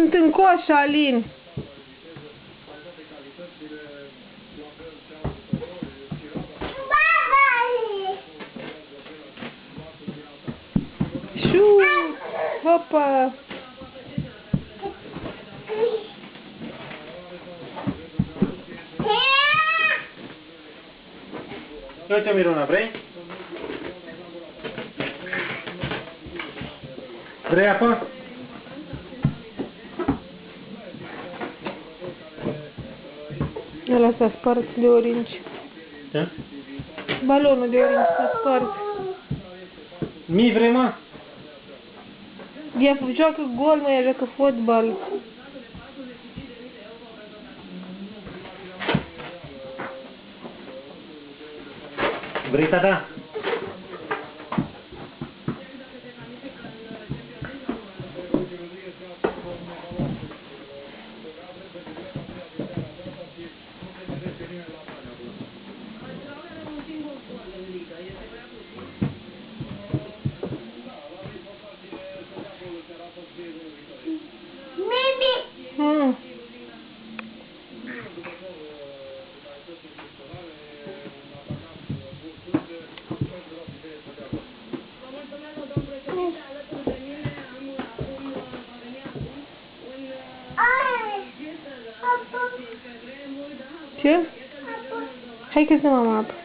Sunt în coș, Alin. Șu! Hopa! Uite, Miruna, vrei? Vrei apă? Ăla s-a spart de orange. Ce? Balonul de orange s-a spart. Mi vrei, mă? Ea joacă gol, mă, ea joacă fotbal. Vrei, tata? Ce? Hai că să mama apă.